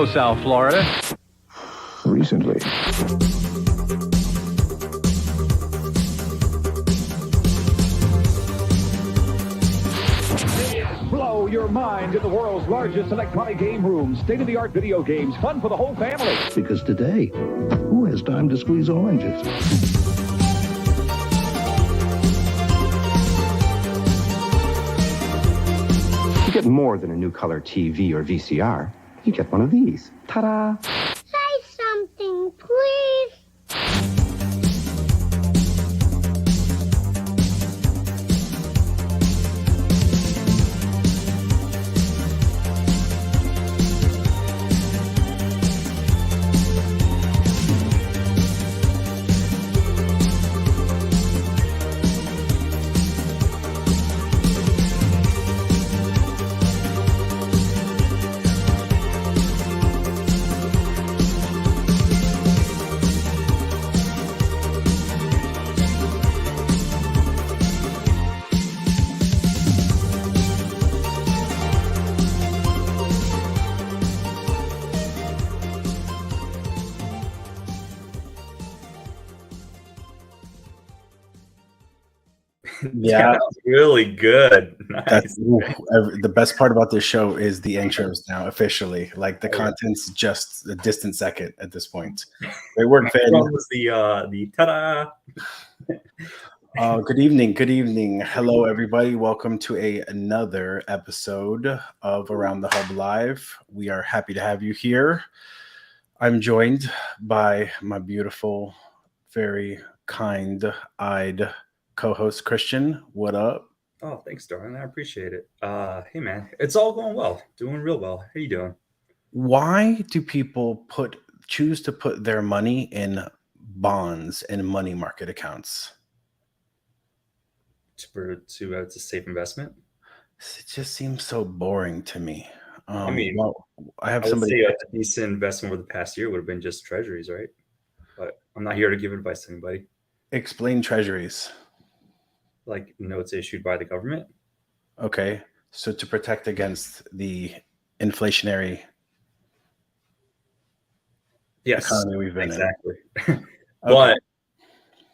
Hello, South Florida. Recently. Blow your mind in the world's largest electronic game room. State-of-the-art video games. Fun for the whole family. Because today, who has time to squeeze oranges? You get more than a new color TV or VCR. You get one of these. Ta-da! Say something, please. Yeah, That's really good. Nice. the best part about this show is the intros now officially. Like the content's just a distant second at this point. Great work, Fed. What was the ta-da? Good evening. Hello, everybody. Welcome to another episode of Around the Hub Live. We are happy to have you here. I'm joined by my beautiful, very kind-eyed co-host Christian. What up? Oh, thanks, darling. I appreciate it. Hey, man, it's all going well. Doing real well. How you doing? Why do people choose to put their money in bonds and money market accounts? It's a safe investment. It just seems so boring to me. I mean, I have I would somebody. say a decent investment over the past year would have been just treasuries, right? But I'm not here to give advice to anybody. Explain treasuries. Like notes issued by the government. Okay, so to protect against the inflationary economy we've been in. Okay.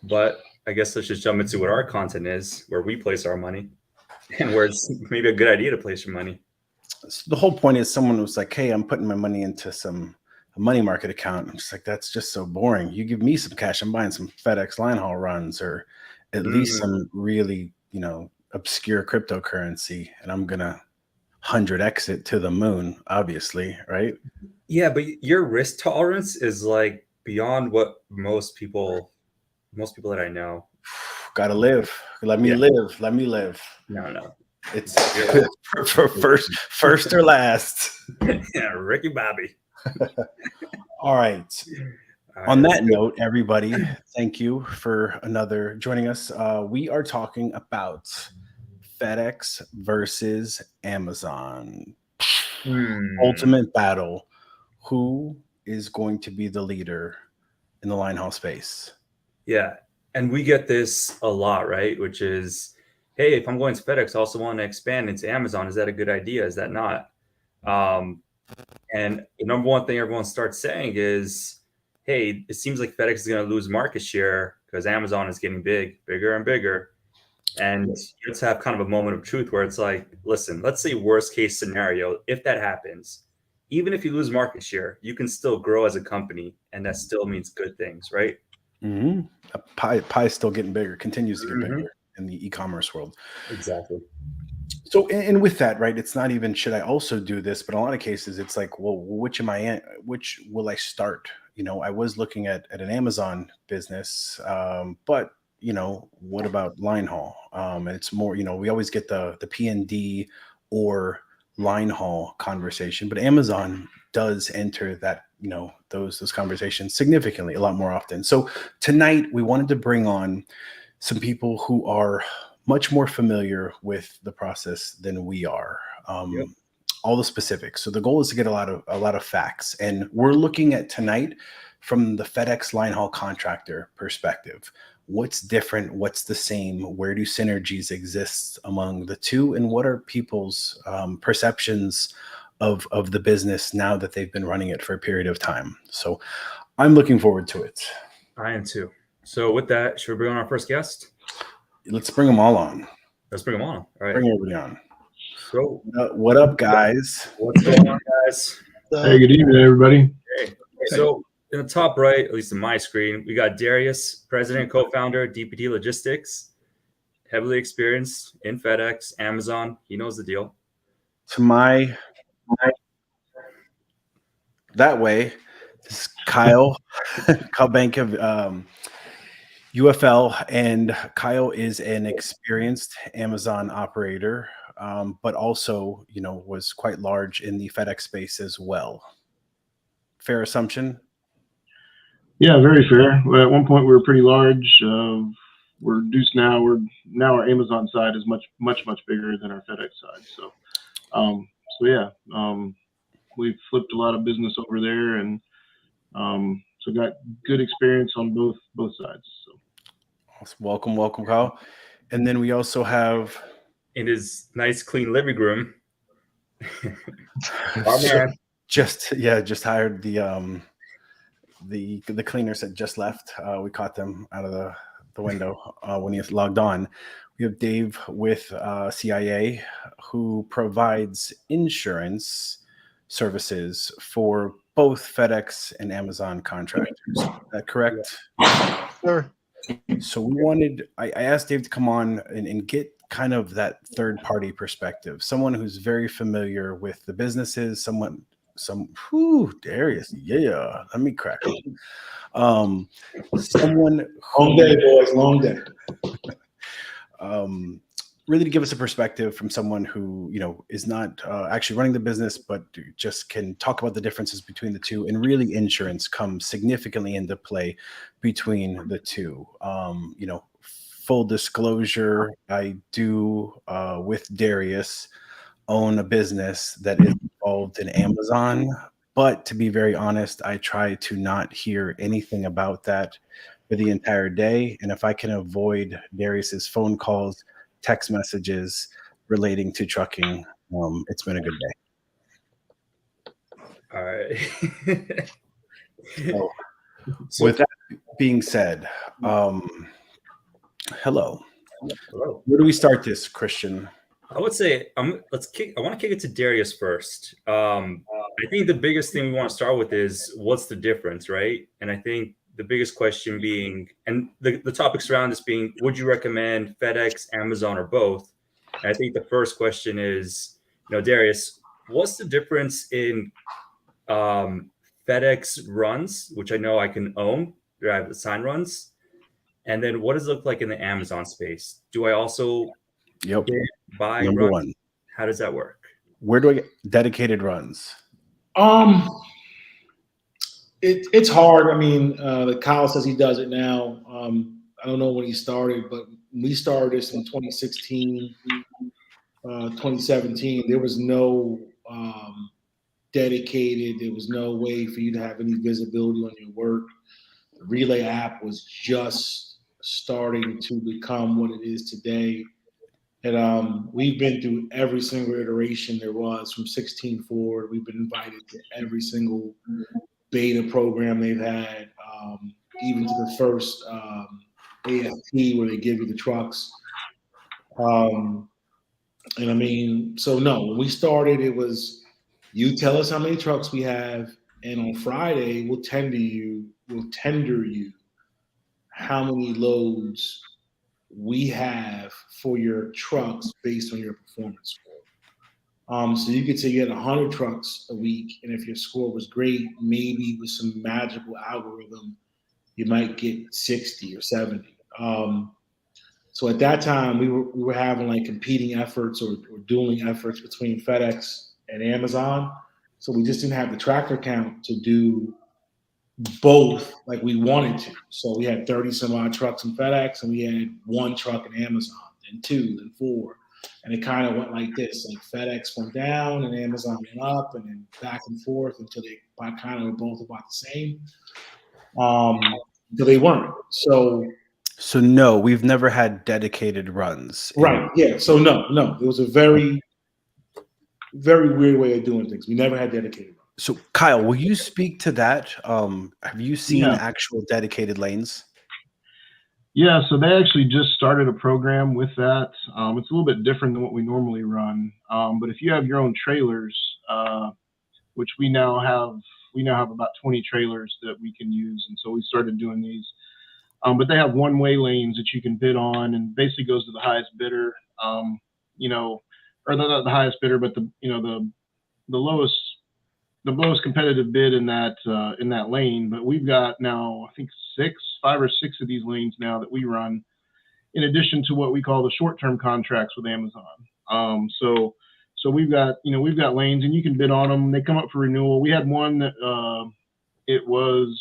But I guess let's just jump into what our content is, where we place our money, and where it's maybe a good idea to place your money. So the whole point is someone was like, "Hey, I'm putting my money into a money market account." I'm just like, that's just so boring. You give me some cash, I'm buying some FedEx line haul runs or at least some really, obscure cryptocurrency, and I'm gonna 100x it to the moon, obviously, right? Yeah, but your risk tolerance is like beyond what most people that I know. Gotta live. Let me live. No. It's for first or last. Yeah, Ricky Bobby. All right. On that note, everybody, thank you for joining us. We are talking about FedEx versus Amazon. Ultimate battle. Who is going to be the leader in the line haul space? Yeah. And we get this a lot, right? Which is, hey, if I'm going to FedEx, I also want to expand into Amazon. Is that a good idea? Is that not? And the number one thing everyone starts saying is, hey, it seems like FedEx is going to lose market share because Amazon is getting bigger and bigger. And let's have kind of a moment of truth where it's like, listen, let's say worst case scenario, if that happens, even if you lose market share, you can still grow as a company, and that still means good things, right? Mm-hmm. Pie is still getting bigger, continues to get bigger in the e-commerce world. Exactly. So, and with that, right, it's not even should I also do this, but in a lot of cases, it's like, well, which will I start? I was looking at an Amazon business, but what about line haul? And it's more, we always get the P&D or line haul conversation, but Amazon does enter that, those conversations significantly a lot more often. So tonight we wanted to bring on some people who are much more familiar with the process than we are. All the specifics. So the goal is to get a lot of facts, and we're looking at tonight from the FedEx line haul contractor perspective. What's different? What's the same? Where do synergies exist among the two? And what are people's perceptions of the business now that they've been running it for a period of time. So I'm looking forward to it. I am too. So with that, should we bring on our first guest? Let's bring them all on. Let's bring them on. All right. Bring everybody on. So What up, guys? what's going on, guys? Hey, good evening, everybody. Hey. So in the top right, at least in my screen, we got Darius, president, co-founder, DPT Logistics, heavily experienced in FedEx, Amazon. He knows the deal. To my that way, this is Kyle, Kyle Bank of UFL, and Kyle is an experienced Amazon operator, but also, was quite large in the FedEx space as well. Fair assumption? Yeah, very fair. Well, at one point, we were pretty large. We're reduced now. Now our Amazon side is much bigger than our FedEx side. So, we've flipped a lot of business over there, and so got good experience on both sides. So, welcome, Kyle. And then we also have in his nice, clean living room. Our man. Just hired the cleaners that just left. We caught them out of the window when he logged on. We have Dave with CIA, who provides insurance services for both FedEx and Amazon contractors. Is that correct? Sure. So I asked Dave to come on and get kind of that third party perspective, someone who's very familiar with the businesses, Darius, yeah, let me crack it. Someone Long day, boys, long day. Really to give us a perspective from someone who, is not actually running the business, but just can talk about the differences between the two. And really insurance comes significantly into play between the two. Full disclosure, I do, with Darius, own a business that is involved in Amazon. But to be very honest, I try to not hear anything about that for the entire day. And if I can avoid Darius's phone calls, text messages relating to trucking, it's been a good day. All right. So with that being said, hello. Where do we start this, Christian? I would say I want to kick it to Darius first. I think the biggest thing we want to start with is what's the difference, right? And I think the biggest question being, and the topics around this being, would you recommend FedEx, Amazon, or both? And I think the first question is, Darius, what's the difference in FedEx runs, which I know I can own, I have assigned runs, and then what does it look like in the Amazon space? Do I also buy Number runs? one. How does that work? Where do I get dedicated runs? It's hard. I mean, Kyle says he does it now. I don't know when he started, but we started this in 2016, 2017. There was no dedicated. There was no way for you to have any visibility on your work. The Relay app was just starting to become what it is today. And we've been through every single iteration there was from 16 forward. We've been invited to every single beta program they've had, even to the first AFT where they give you the trucks. And I mean, so no, when we started, it was you tell us how many trucks we have, and on Friday we'll tender you how many loads we have for your trucks based on your performance score. So you could say you had 100 trucks a week, and if your score was great, maybe with some magical algorithm, you might get 60 or 70. So at that time, we were having like competing efforts or dueling efforts between FedEx and Amazon. So we just didn't have the tractor count to do both like we wanted to. So we had 30 some odd trucks in FedEx, and we had one truck in Amazon, then two, then four. And it kind of went like this, like FedEx went down and Amazon went up, and then back and forth until they kind of were both about the same. Until they weren't. So no, we've never had dedicated runs. Right. Yeah. So no. It was a very very weird way of doing things. We never had dedicated runs. So Kyle, will you speak to that? Have you seen Yeah. actual dedicated lanes? Yeah, so they actually just started a program with that. It's a little bit different than what we normally run. But if you have your own trailers, which we now have about 20 trailers that we can use, and so we started doing these. But they have one-way lanes that you can bid on, and basically goes to the highest bidder. Or not the highest bidder, but the lowest competitive bid in that lane. But we've got now, I think, 5 or 6 of these lanes now that we run, in addition to what we call the short-term contracts with Amazon. So we've got lanes, and you can bid on them. They come up for renewal. We had one that it was,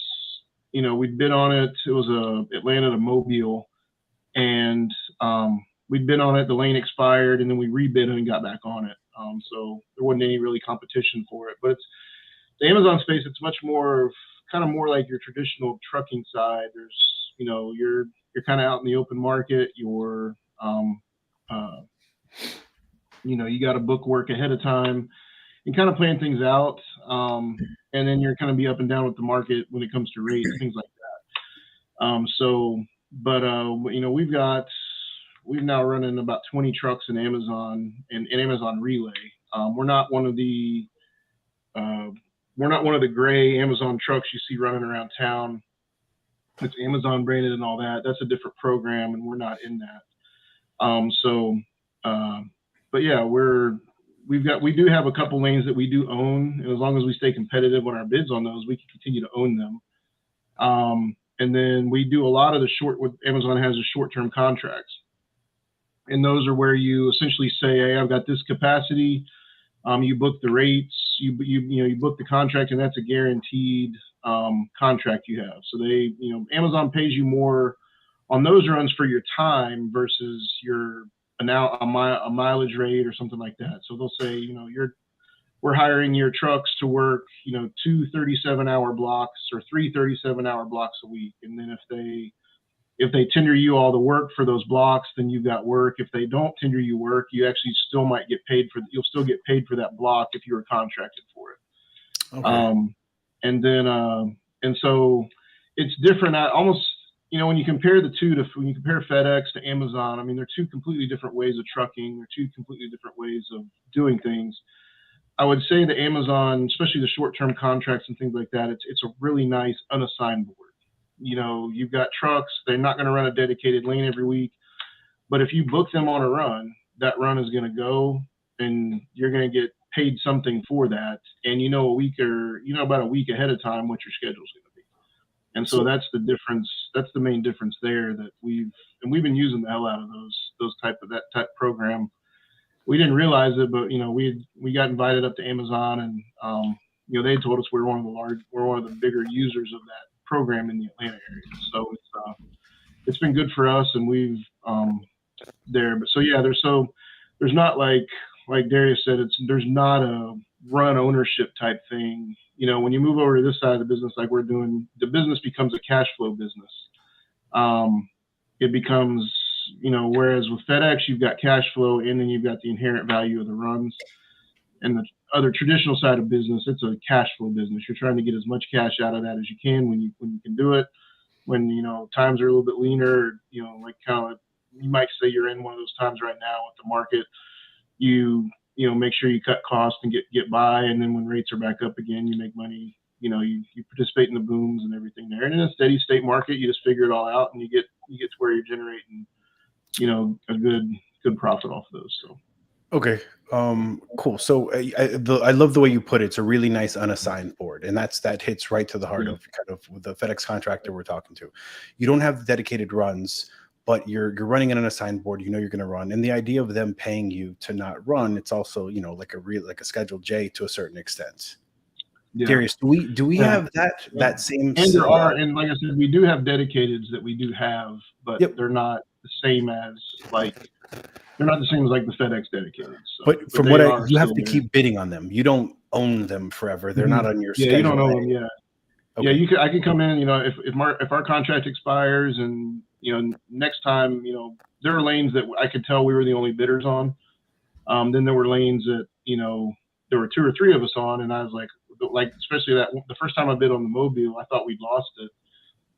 we'd bid on it. It was Atlanta to Mobile, and we'd bid on it. The lane expired, and then we rebid it and got back on it. So there wasn't any really competition for it. But it's the Amazon space. It's much more more like your traditional trucking side. There's, you're kind of out in the open market. You're, you got to book work ahead of time and kind of plan things out. And then you're kind of be up and down with the market when it comes to rates, things like that. We've now running about 20 trucks in Amazon and Amazon Relay. We're not one of the gray Amazon trucks you see running around town. It's Amazon branded and all that. That's a different program, and we're not in that. But yeah, we do have a couple lanes that we do own, and as long as we stay competitive on our bids on those, we can continue to own them. And then we do a lot of what Amazon has is short-term contracts. And those are where you essentially say, hey, I've got this capacity. You book the rates, you book the contract, and that's a guaranteed contract you have. So Amazon pays you more on those runs for your time versus a mileage rate or something like that. So they'll say, we're hiring your trucks to work, 2 37-hour blocks or 3 37-hour blocks a week. And then if they tender you all the work for those blocks, then you've got work. If they don't tender you work, you actually still might get paid you'll still get paid for that block if you were contracted for it. Okay. And so it's different. Almost, when you compare when you compare FedEx to Amazon, I mean, they're two completely different ways of trucking. They're two completely different ways of doing things. I would say the Amazon, especially the short-term contracts and things like that, it's a really nice unassigned board. You've got trucks. They're not going to run a dedicated lane every week, but if you book them on a run, that run is going to go, and you're going to get paid something for that. And about a week ahead of time what your schedule is going to be. And so that's the difference. That's the main difference there that we've been using the hell out of that type program. We didn't realize it, but we got invited up to Amazon, and they told us we're one of the bigger users of that program in the Atlanta area. So it's been good for us, and we've there. But so yeah, there's not like Darius said, there's not a run ownership type thing. When you move over to this side of the business, like we're doing, the business becomes a cash flow business. It becomes, whereas with FedEx, you've got cash flow, and then you've got the inherent value of the runs. And the other traditional side of business, it's a cash flow business. You're trying to get as much cash out of that as you can when you can do it. When times are a little bit leaner, like you might say you're in one of those times right now with the market. You make sure you cut costs and get by, and then when rates are back up again, you make money. You participate in the booms and everything there. And in a steady state market, you just figure it all out, and you get to where you're generating, a good profit off of those. So. Okay. Cool. So I love the way you put it. It's a really nice unassigned board, and that hits right to the heart of kind of the FedEx contractor we're talking to. You don't have dedicated runs, but you're running an unassigned board. You're going to run, and the idea of them paying you to not run, it's also like a Schedule J to a certain extent. Yeah. Darius, do we have that same? And there are, and like I said, we do have dedicateds that we do have, but they're not the same as They're not the same as like the FedEx dedicated. So, but from what you have to keep bidding on them. You don't own them forever. They're not on your schedule. Yeah, you don't own them. Yeah. Okay. Yeah, I can come in. If our contract expires, and next time, there are lanes that I could tell we were the only bidders on. Then there were lanes that, there were 2 or 3 of us on, and I was like, especially that the first time I bid on the Mobile, I thought we'd lost it,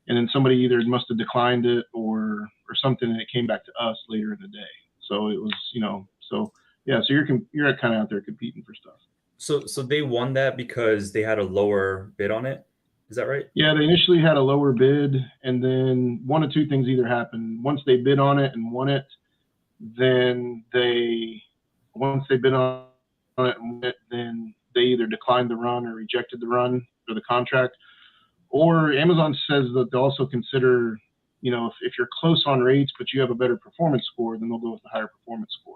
and then somebody either must have declined it or something, and it came back to us later in the day. So it was, so yeah, so you're kind of out there competing for stuff. So they won that because they had a lower bid on it. Is that right? Yeah, they initially had a lower bid, and then one of 2 things either happened. Once they bid on it and won it, then once they bid on it and won it, then they either declined the run or rejected the run or the contract. Or Amazon says that they'll also consider, if you're close on rates but you have a better performance score, then they'll go with the higher performance score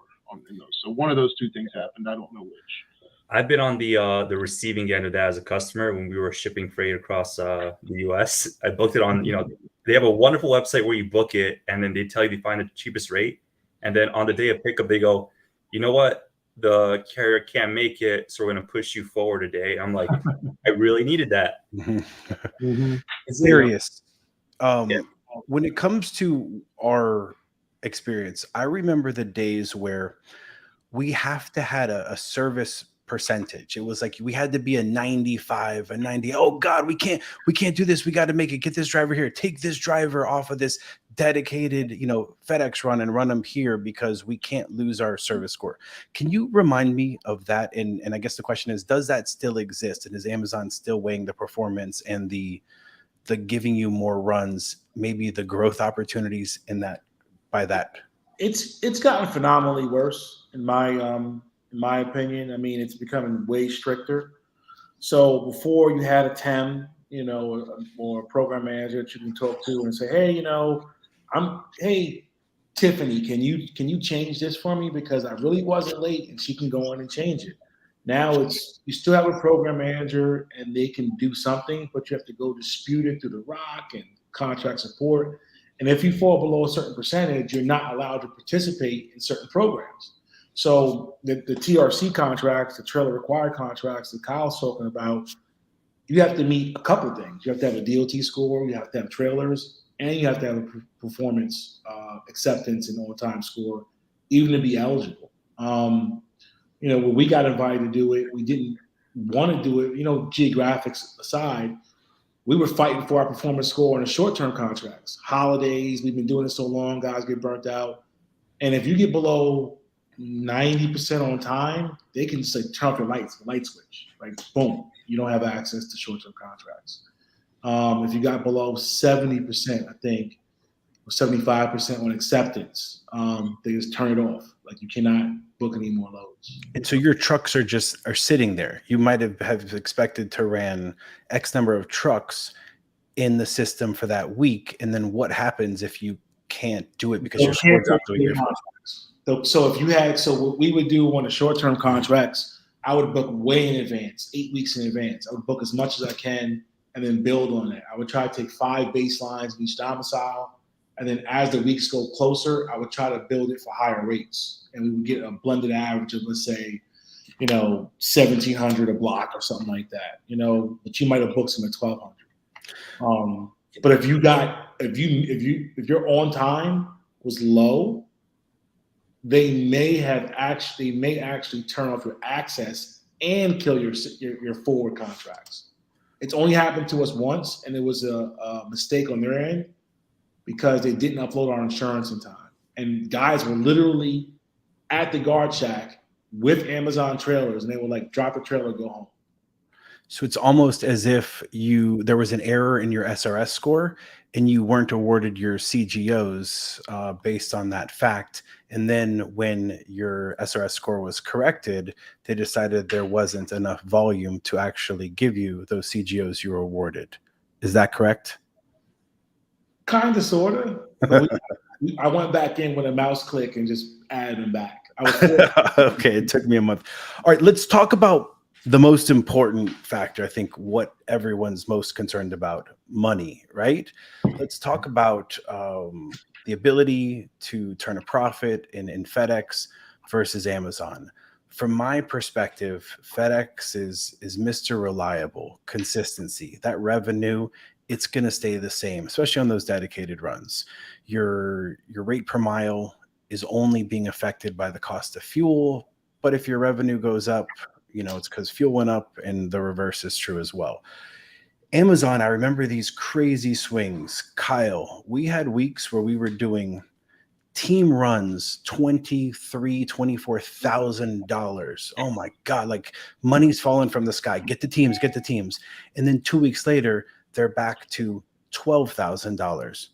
in those. So one of those 2 things happened. I don't know which. I've been on the receiving end of that as a customer when we were shipping freight across the U.S. I booked it on, they have a wonderful website where you book it, and then they tell you to find the cheapest rate. And then on the day of pickup, they go, you know what? The carrier can't make it, so we're going to push you forward a day. I'm like, I really needed that. Mm-hmm. Serious. When it comes to our experience, I remember the days where we have to had a service percentage. It was like we had to be a 95, a 90. Oh God, we can't do this. We got to make it. Get this driver here. Take this driver off of this dedicated, FedEx run and run them here because we can't lose our service score. Can you remind me of that? And I guess the question is, does that still exist? And is Amazon still weighing the performance and the giving you more runs, maybe the growth opportunities in that by that? It's gotten phenomenally worse in my opinion. I mean, it's becoming way stricter. So before you had a TEM, or a program manager that you can talk to and say, hey, Tiffany, can you change this for me because I really wasn't late, and she can go in and change it. Now you still have a program manager and they can do something, but you have to go dispute it through the ROC and contract support. And if you fall below a certain percentage, you're not allowed to participate in certain programs. So the TRC contracts, the trailer required contracts that Kyle's talking about, you have to meet a couple of things. You have to have a DOT score, you have to have trailers, and you have to have a performance acceptance and on-time score, even to be eligible. When we got invited to do it, we didn't want to do it. Geographics aside, we were fighting for our performance score on the short-term contracts. Holidays, we've been doing it so long, guys get burnt out. And if you get below 90% on time, they can just turn off your lights, the light switch. Like, boom, you don't have access to short-term contracts. If you got below 70%, I think, or 75% on acceptance, they just turn it off. Like, you cannot book any more loads. And so your trucks are sitting there. You might have expected to ran X number of trucks in the system for that week. And then what happens if you can't do it because your score dropped to your So what we would do on the short-term contracts, I would book way in advance, 8 weeks in advance. I would book as much as I can and then build on it. I would try to take 5 baselines in each domicile. And then as the weeks go closer, I would try to build it for higher rates. And we would get a blended average of, let's say, 1,700 a block or something like that, but you might have booked some at 1,200. But if your on time was low, they may actually turn off your access and kill your forward contracts. It's only happened to us once, and it was a mistake on their end because they didn't upload our insurance in time. And guys were literally at the guard shack with Amazon trailers, and they were like, drop the trailer, go home. So it's almost as if there was an error in your SRS score and you weren't awarded your CGOs based on that fact. And then when your SRS score was corrected, they decided there wasn't enough volume to actually give you those CGOs you were awarded. Is that correct? Kind of, sort of. I went back in with a mouse click and just added them back. Okay, it took me a month. All right, let's talk about the most important factor, I think, what everyone's most concerned about, money, right? Let's talk about the ability to turn a profit in FedEx versus Amazon. From my perspective, FedEx is Mr. Reliable, consistency, that revenue, it's going to stay the same, especially on those dedicated runs. Your rate per mile is only being affected by the cost of fuel, But if your revenue goes up, it's because fuel went up, and the reverse is true as well. Amazon, I remember these crazy swings. Kyle, we had weeks where we were doing team runs, $24,000. Oh my God, like money's falling from the sky. Get the teams. And then 2 weeks later, they're back to $12,000.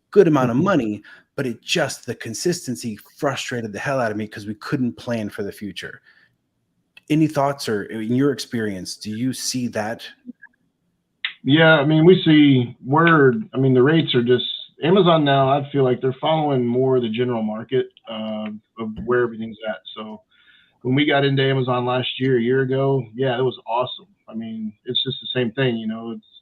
Good amount of money, but the consistency frustrated the hell out of me because we couldn't plan for the future. Any thoughts, or in your experience, do you see that? Yeah, I mean, we see the rates are just Amazon now. I feel like they're following more the general market of where everything's at. So when we got into Amazon a year ago, yeah, it was awesome. I mean, it's just the same thing. It's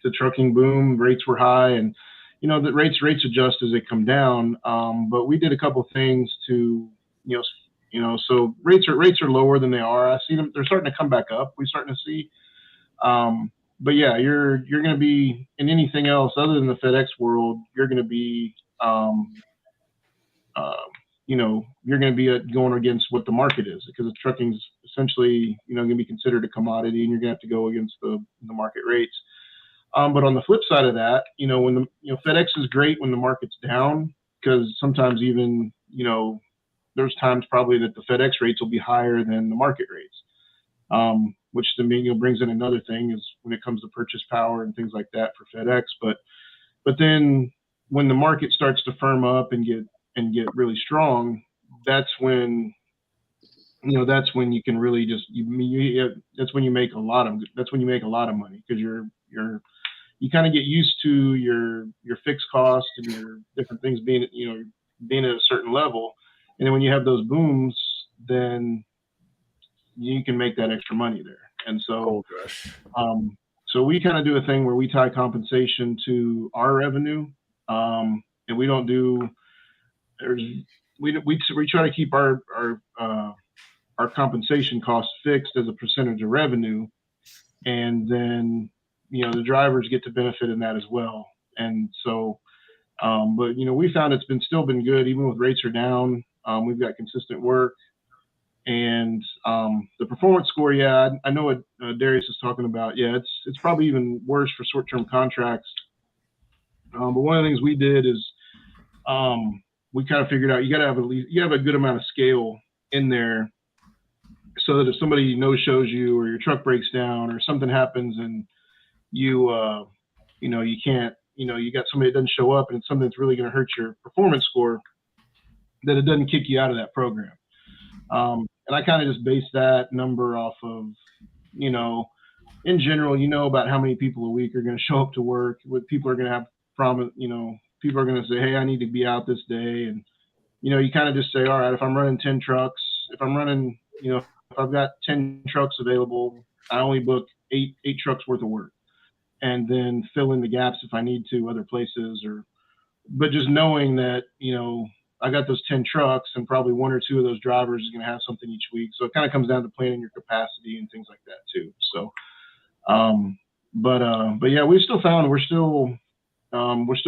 the trucking boom. Rates were high, and the rates adjust as they come down. But we did a couple things to so rates are lower than they are. I see them; they're starting to come back up. We're starting to see. But yeah, you're going to be in anything else other than the FedEx world. You're going to be, you're going to be going against what the market is, because trucking's essentially, going to be considered a commodity, and you're going to have to go against the market rates. But on the flip side of that, when FedEx is great when the market's down, because sometimes even, there's times probably that the FedEx rates will be higher than the market rates. Which to me, brings in another thing is when it comes to purchase power and things like that for FedEx. But then when the market starts to firm up and get really strong, that's when you can really that's when you make a lot of money, because you kind of get used to your fixed costs and your different things being at a certain level, and then when you have those booms, then you can make that extra money there. And so, so we kind of do a thing where we tie compensation to our revenue, and we don't do. We try to keep our compensation costs fixed as a percentage of revenue, and then the drivers get to benefit in that as well. And so, but we found it's still been good even with rates are down. We've got consistent work. And the performance score, yeah, I know what Darius is talking about. Yeah, it's probably even worse for short-term contracts. But one of the things we did is we kind of figured out you got to have a good amount of scale in there, so that if somebody no-shows you or your truck breaks down or something happens and you can't, you got somebody that doesn't show up and it's something that's really going to hurt your performance score, that it doesn't kick you out of that program. And I kind of just base that number off of, in general, about how many people a week are going to show up to work. What people are going to have people are going to say, hey, I need to be out this day. And, you kind of just say, all right, if I'm running 10 trucks, if I've got 10 trucks available, I only book eight trucks worth of work, and then fill in the gaps if I need to other places, but just knowing that, I got those 10 trucks and probably one or two of those drivers is going to have something each week. So it kind of comes down to planning your capacity and things like that too. So, but yeah, we still found we're still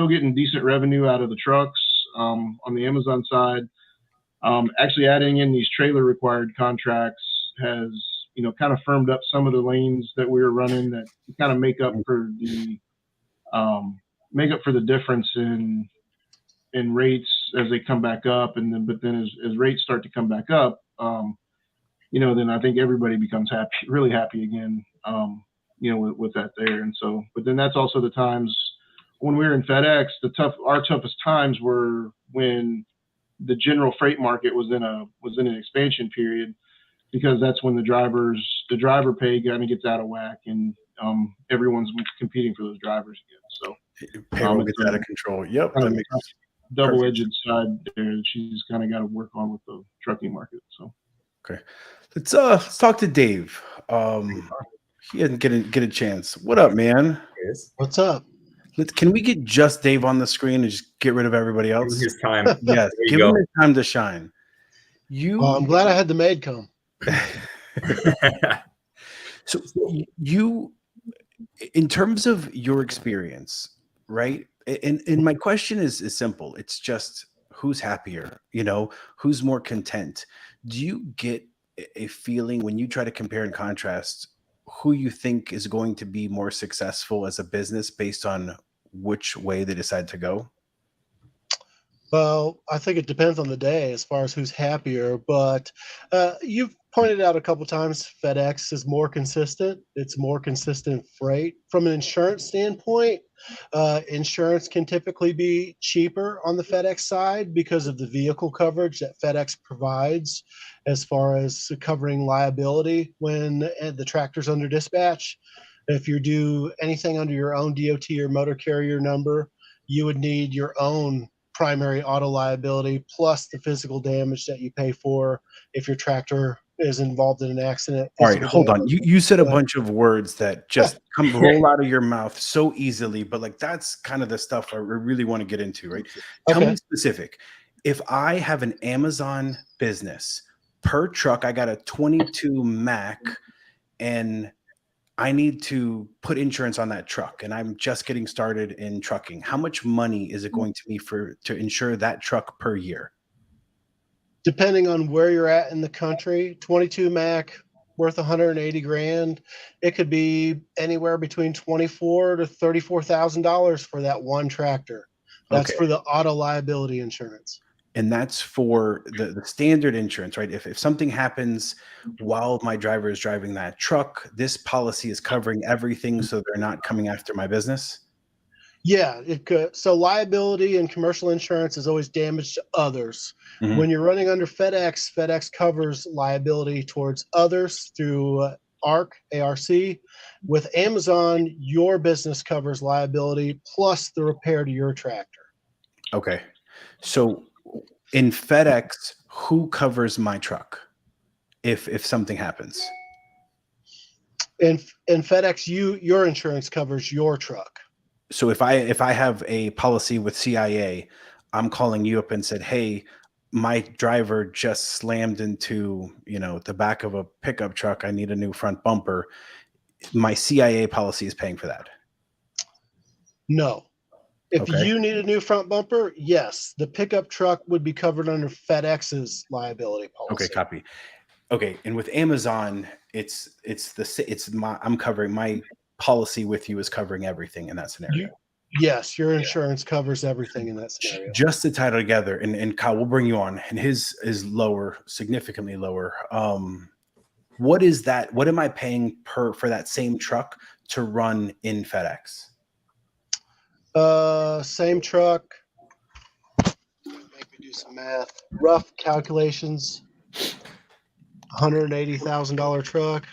getting decent revenue out of the trucks, on the Amazon side. Actually adding in these trailer required contracts has, kind of firmed up some of the lanes that we were running that kind of make up for the difference in rates as they come back up. And then, as rates start to come back up, then I think everybody becomes really happy again, with that there. And so, but then that's also the times when we were in FedEx, our toughest times were when the general freight market was in an expansion period, because that's when the driver pay kind of gets out of whack, and everyone's competing for those drivers again. So payroll gets out of control. Yep. That makes double-edged side there that she's kind of got to work on with the trucking market. So okay, let's talk to Dave. He didn't get a chance. What up, man? What's up? Can we get just Dave on the screen and just get rid of everybody else? His time. Yes, give him his time to shine. Well, I'm glad I had the maid come. So you, in terms of your experience, right? And my question is simple. It's just, who's happier, you know, who's more content? Do you get a feeling when you try to compare and contrast who you think is going to be more successful as a business based on which way they decide to go? Well, I think it depends on the day as far as who's happier, but you've pointed out a couple times FedEx is more consistent. It's more consistent freight. From an insurance standpoint, insurance can typically be cheaper on the FedEx side because of the vehicle coverage that FedEx provides as far as covering liability when the tractor's under dispatch. If you do anything under your own DOT or motor carrier number, you would need your own primary auto liability plus the physical damage that you pay for if your tractor is involved in an accident. All right, hold on. You said a Go ahead. bunch of words that just come roll out of your mouth so easily, but like that's kind of the stuff I really want to get into, right? Tell me specific. If I have an Amazon business, per truck, I got a 22 Mac and I need to put insurance on that truck and I'm just getting started in trucking. How much money is it going to be to insure that truck per year? Depending on where you're at in the country, 22 Mac worth 180 grand. It could be anywhere between $24,000 to $34,000 for that one tractor. That's for the auto liability insurance. And that's for the standard insurance, right? If something happens while my driver is driving that truck, this policy is covering everything, so they're not coming after my business? Yeah, it could. So liability and commercial insurance is always damage to others. When you're running under FedEx, FedEx covers liability towards others through ARC. With Amazon, your business covers liability plus the repair to your tractor. Okay. So in FedEx, who covers my truck if something happens? In FedEx, your insurance covers your truck. So if I have a policy with CIA, I'm calling you up and said, "Hey, my driver just slammed into, the back of a pickup truck. I need a new front bumper." My CIA policy is paying for that. No. If you need a new front bumper, yes, the pickup truck would be covered under FedEx's liability policy. Okay, copy. Okay, and with Amazon, I'm covering my policy with you is covering everything in that scenario. Yes, your insurance covers everything in that scenario. Just to tie it together, and Kyle, we'll bring you on, and his is lower, significantly lower. What is that? What am I paying for that same truck to run in FedEx? Same truck. Make me do some math. Rough calculations. $180,000 truck.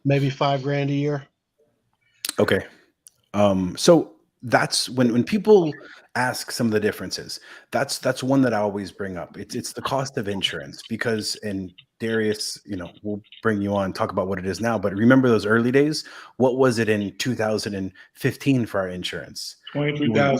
Maybe $5,000 a year. Okay. So that's when people ask some of the differences. That's one that I always bring up. It's the cost of insurance because, and Darius, we'll bring you on, talk about what it is now. But remember those early days? What was it in 2015 for our insurance? $23,000.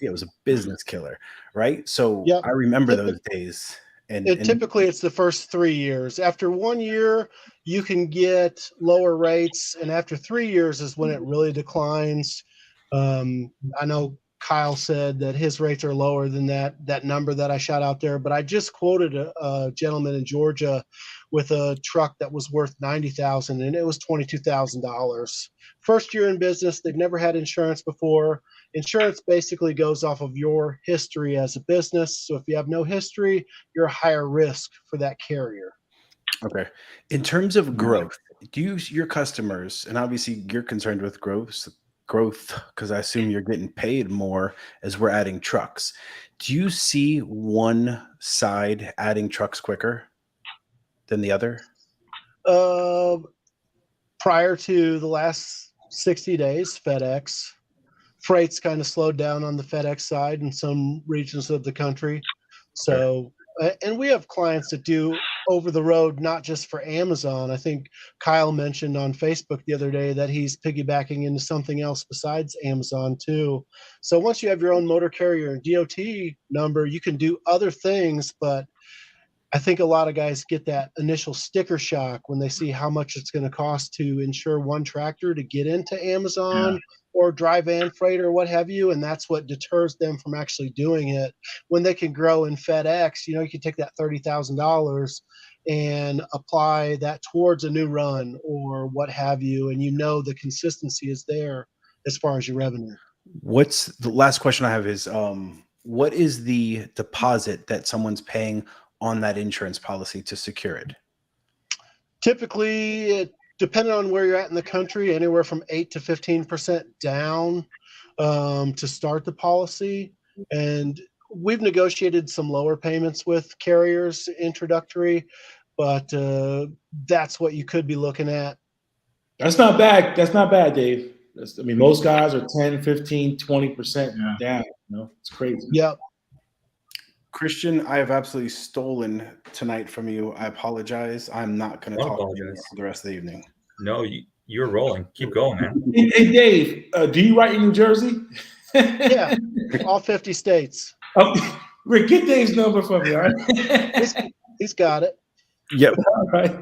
Yeah, it was a business killer, right? So I remember those days. And typically it's the first 3 years. After 1 year, you can get lower rates, and after 3 years is when it really declines. I know Kyle said that his rates are lower than that number that I shot out there, but I just quoted a gentleman in Georgia with a truck that was worth $90,000, and it was $22,000. First year in business, they've never had insurance before. Insurance basically goes off of your history as a business. So if you have no history, you're a higher risk for that carrier. Okay. In terms of growth, do your customers, and obviously you're concerned with growth because I assume you're getting paid more as we're adding trucks. Do you see one side adding trucks quicker than the other? Prior to the last 60 days, FedEx. Freight's kind of slowed down on the FedEx side in some regions of the country. So, and we have clients that do over the road, not just for Amazon. I think Kyle mentioned on Facebook the other day that he's piggybacking into something else besides Amazon too. So once you have your own motor carrier and DOT number, you can do other things. But I think a lot of guys get that initial sticker shock when they see how much it's going to cost to insure one tractor to get into Amazon or dry van freight or what have you. And that's what deters them from actually doing it. When they can grow in FedEx, you can take that $30,000 and apply that towards a new run or what have you. And the consistency is there as far as your revenue. What's the last question I have is, what is the deposit that someone's paying on that insurance policy to secure it? Typically, depending on where you're at in the country, anywhere from 8 to 15% down to start the policy. And we've negotiated some lower payments with carriers introductory, but that's what you could be looking at. That's not bad. That's not bad, Dave. Most guys are 10, 15, 20% down. It's crazy. Yep. Christian, I have absolutely stolen tonight from you. I apologize. I'm not going to talk to you for the rest of the evening. No, you're rolling. Keep going, man. Hey Dave, do you write in New Jersey? Yeah, all 50 states. Oh, Rick, get Dave's number from me, all right? He's got it. Yep. All right.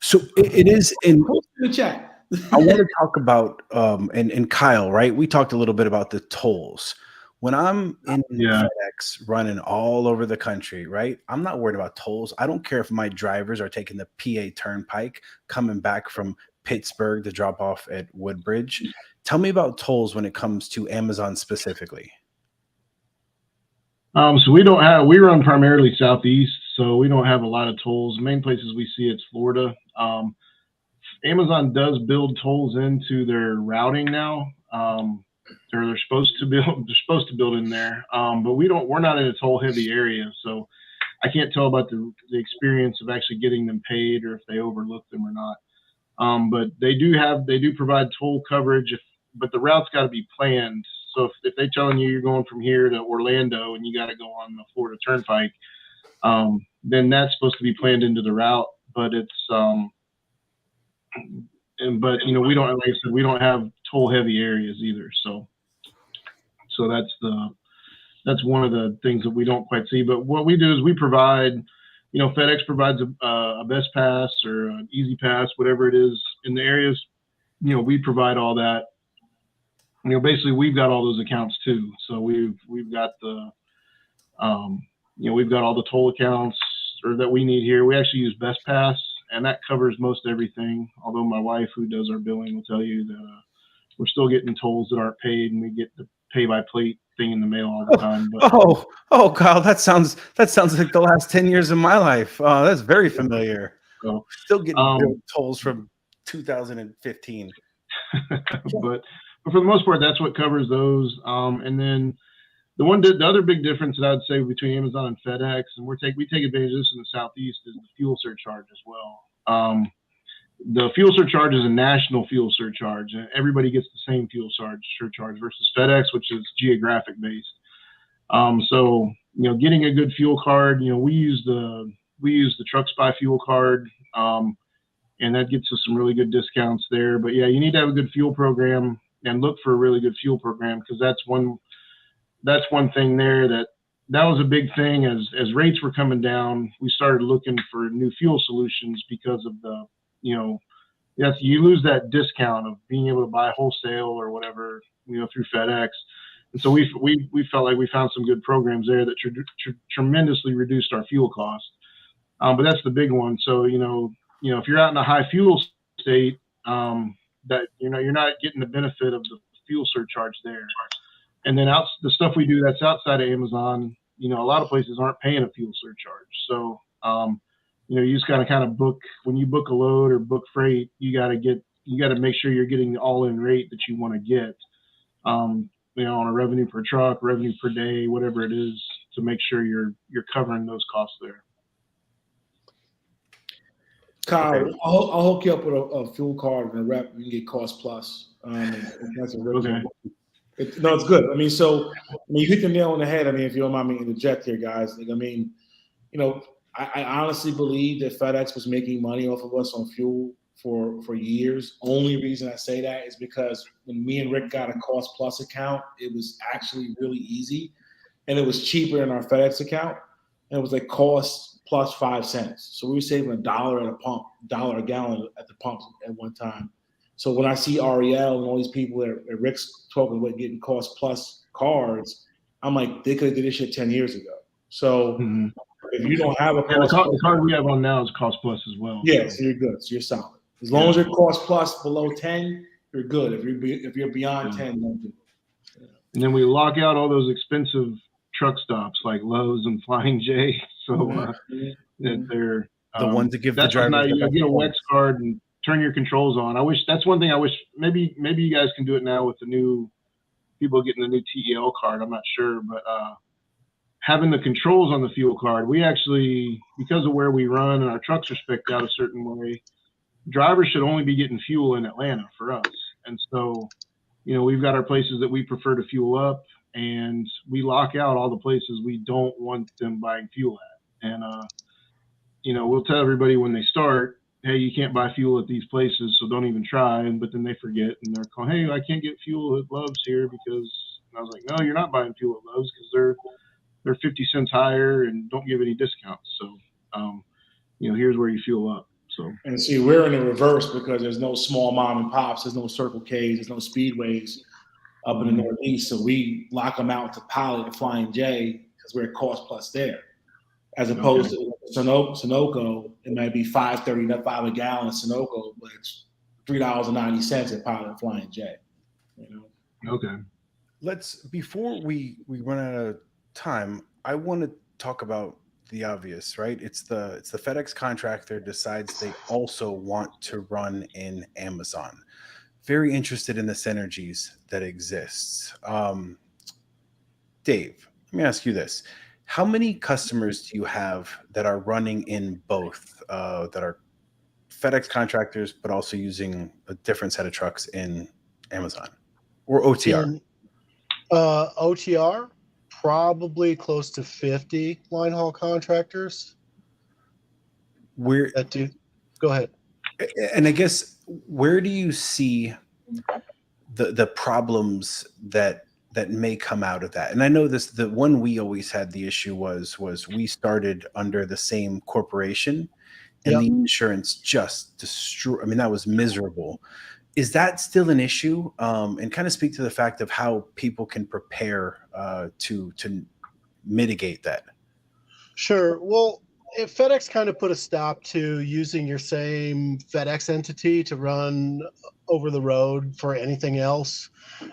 So it is in the chat. I want to talk about and Kyle, right? We talked a little bit about the tolls. When I'm in FedEx running all over the country, right? I'm not worried about tolls. I don't care if my drivers are taking the PA Turnpike coming back from Pittsburgh to drop off at Woodbridge. Tell me about tolls when it comes to Amazon specifically. So we run primarily Southeast, so we don't have a lot of tolls. The main places we see it's Florida. Amazon does build tolls into their routing now. They're supposed to build in there, but we're not in a toll heavy area, so I can't tell about the experience of actually getting them paid or if they overlook them or not. But they do provide toll coverage, but the route's got to be planned. So if they're telling you you're going from here to Orlando and you got to go on the Florida Turnpike, then that's supposed to be planned into the route. But it's we don't, like I said, we don't have toll heavy areas either. So that's one of the things that we don't quite see. But what we do is we provide, FedEx provides a best pass or an easy pass, whatever it is in the areas. We provide all that. Basically we've got all those accounts too. So we've got the, we've got all the toll accounts that we need here. We actually use Best Pass, and that covers most everything. Although my wife, who does our billing, will tell you that we're still getting tolls that aren't paid, and we get the pay-by-plate thing in the mail all the time. But, Kyle, that sounds like the last 10 years of my life. That's very familiar. So, still getting tolls from 2015. but for the most part, that's what covers those. And then the other big difference that I'd say between Amazon and FedEx, and we take advantage of this in the Southeast, is the fuel surcharge as well. The fuel surcharge is a national fuel surcharge, and everybody gets the same fuel surcharge versus FedEx, which is geographic based. So getting a good fuel card, we use the Truck Spy fuel card, and that gets us some really good discounts there. But yeah, you need to have a good fuel program and look for a really good fuel program, because that's one thing there that was a big thing. As rates were coming down, we started looking for new fuel solutions because of the you lose that discount of being able to buy wholesale or whatever through FedEx. And so we felt like we found some good programs there that tremendously reduced our fuel cost. But that's the big one. So if you're out in a high fuel state, that you're not getting the benefit of the fuel surcharge there. And then the stuff we do that's outside of Amazon, a lot of places aren't paying a fuel surcharge. So you just gotta kind of book, when you book a load or book freight, you gotta make sure you're getting the all-in rate that you want to get. On a revenue per truck, revenue per day, whatever it is, to make sure you're covering those costs there. Kyle, okay. I'll hook you up with a fuel card and a rep. You can get cost plus. That's a real okay. It's good. You hit the nail on the head. If you don't mind me interject here, guys. I honestly believe that FedEx was making money off of us on fuel for years. Only reason I say that is because when me and Rick got a cost plus account, it was actually really easy, and it was cheaper than our FedEx account. and it was like cost plus 5 cents. So we were saving $1 at a pump, $1 a gallon at the pumps at one time. So when I see Ariel and all these people that Rick's talking about getting cost plus cards, I'm like, they could have did this shit 10 years ago. So if you don't have a cost, the card we have on now is cost plus as well. yes, so you're good. So you're solid. As long as you're cost plus below 10, you're good. If you're beyond 10, don't do it. And then we lock out all those expensive truck stops like Lowe's and Flying J. So that they're the ones that give the drivers. Now you get a WEX card and turn your controls on. I wish that's one thing. I wish maybe you guys can do it now with the new people getting the new TEL card. I'm not sure, but having the controls on the fuel card, we actually, because of where we run and our trucks are spec'd out a certain way, drivers should only be getting fuel in Atlanta for us. And so, we've got our places that we prefer to fuel up, and we lock out all the places we don't want them buying fuel at. And, we'll tell everybody when they start, hey, you can't buy fuel at these places, so don't even try. But then they forget, and they're calling, hey, I can't get fuel at Love's here because, and I was like, no, you're not buying fuel at Love's because they're 50 cents higher and don't give any discounts. So, here's where you fuel up. So, and see, we're in the reverse because there's no small mom and pops, there's no Circle K's, there's no Speedways up in the Northeast. So we lock them out to Pilot and Flying J because we're at cost plus there. As opposed to Sunoco, it might be $5.35 a gallon at Sunoco, but it's $3.90 at Pilot and Flying J. Okay. Before we run out of time, I want to talk about the obvious, right? It's the FedEx contractor decides they also want to run in Amazon. Very interested in the synergies that exists. Dave, let me ask you this. How many customers do you have that are running in both, that are FedEx contractors, but also using a different set of trucks in Amazon or OTR? OTR, probably close to 50 line haul contractors. Go ahead. And I guess, where do you see the problems that may come out of that? And I know the one we always had the issue was we started under the same corporation, and the insurance just destroyed. I mean, that was miserable. Is that still an issue? And kind of speak to the fact of how people can prepare to mitigate that. Sure. Well, if FedEx kind of put a stop to using your same FedEx entity to run over the road for anything else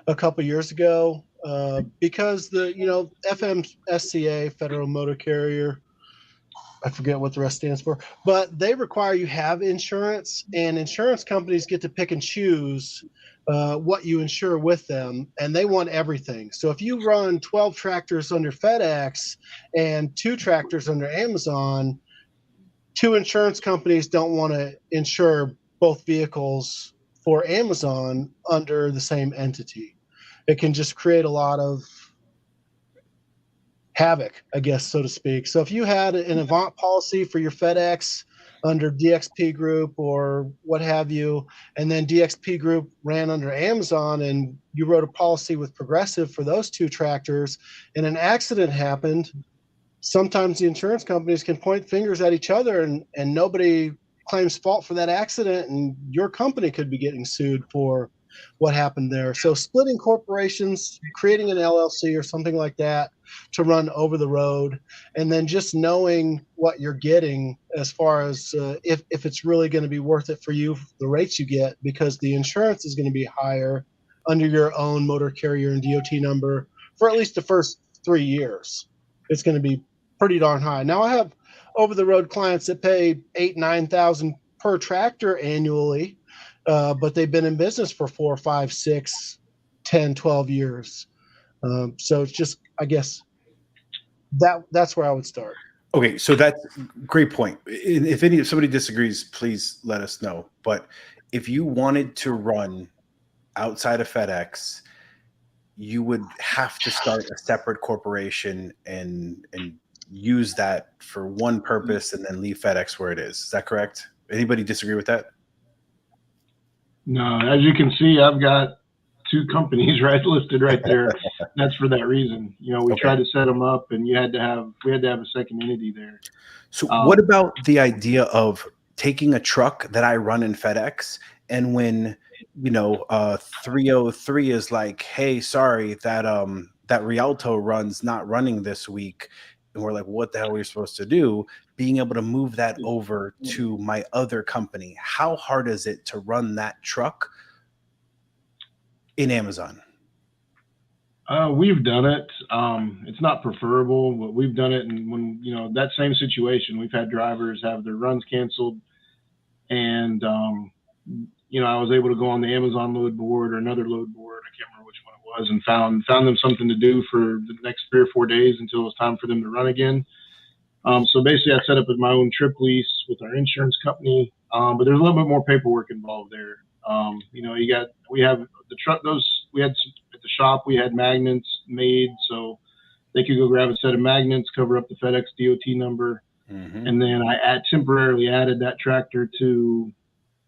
a couple years ago, because the FMSCA, Federal Motor Carrier, I forget what the rest stands for, but they require you have insurance, and insurance companies get to pick and choose what you insure with them, and they want everything. So if you run 12 tractors under FedEx and 2 tractors under Amazon, 2 insurance companies don't want to insure both vehicles for Amazon under the same entity. It can just create a lot of havoc, I guess, so to speak. So if you had an Avant policy for your FedEx under DXP Group or what have you, and then DXP Group ran under Amazon, and you wrote a policy with Progressive for those 2 tractors, and an accident happened, sometimes the insurance companies can point fingers at each other, and nobody claims fault for that accident, and your company could be getting sued for what happened there. So splitting corporations, creating an LLC or something like that to run over the road, and then just knowing what you're getting as far as if it's really going to be worth it for you, the rates you get, because the insurance is going to be higher under your own motor carrier and DOT number for at least the first 3 years. It's going to be pretty darn high. Now I have over the road clients that pay $8,000-9,000 per tractor annually, but they've been in business for 4, 5, 6, 10, 12 years. So it's just, I guess that's where I would start. Okay, so that's a great point. If somebody disagrees, please let us know. But if you wanted to run outside of FedEx, you would have to start a separate corporation and use that for one purpose and then leave FedEx where it is. Is that correct? Anybody disagree with that? No, as you can see, I've got 2 companies right listed right there. That's for that reason. We Okay. tried to set them up, and we had to have a second entity there. So what about the idea of taking a truck that I run in FedEx, and when 303 is like, hey, sorry, that Rialto run's not running this week, and we're like, what the hell are we supposed to do? Being able to move that over to my other company, how hard is it to run that truck in Amazon? We've done it. It's not preferable, but we've done it. And when, that same situation, we've had drivers have their runs canceled. And, I was able to go on the Amazon load board or another load board. I can't remember which one it was, and found them something to do for the next 3 or 4 days until it was time for them to run again. So basically I set up my own trip lease with our insurance company. But there's a little bit more paperwork involved there. We have the truck, we had at the shop, we had magnets made so they could go grab a set of magnets, cover up the FedEx DOT number. Mm-hmm. And then I temporarily added that tractor to